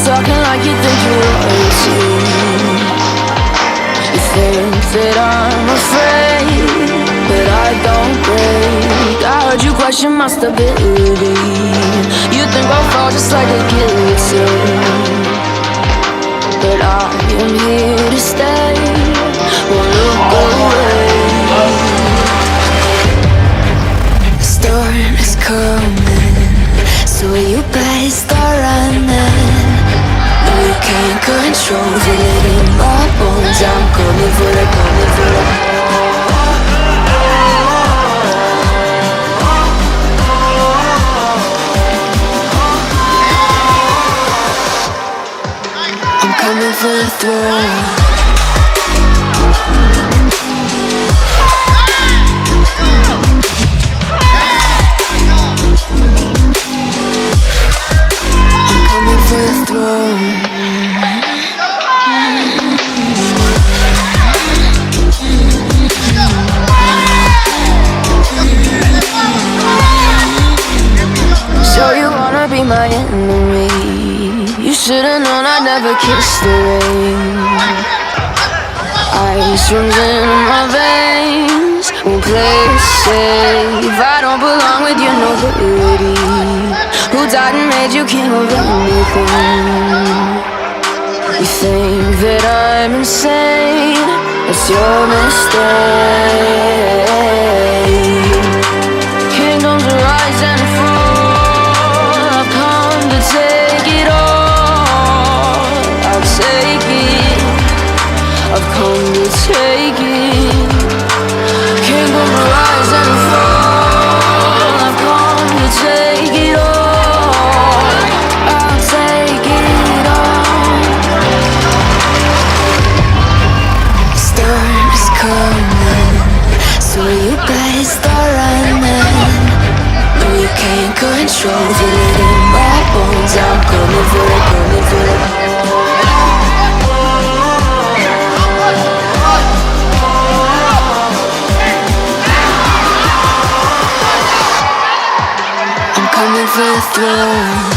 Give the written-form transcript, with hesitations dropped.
talking like you think you're royalty. You think that I'm afraid, but I don't break. I heard you question my stability. You think I'll fall just like a guillotine, but I am here to stay. Won't look away. The storm is coming, so you better start running. No, you can't control the it in my bones. I'm coming for it, coming for it. I'm coming for the throne. So you wanna be my enemy? You should've known I'd never kiss the rain. Ice runs in my veins, won't play it safe. I don't belong with your nobility. Who died and made you king of anything? You think that I'm insane? It's your mistake. Kingdoms rise and fall. I've come to take it all. I'll take it. I've come to take it. Kingdoms rise and fall. I've come to take it all. I'll take it all. Storm's coming, so you better start running. No, you can't control the it in my bones. I'm coming for it, coming for it. I'm coming for the throne.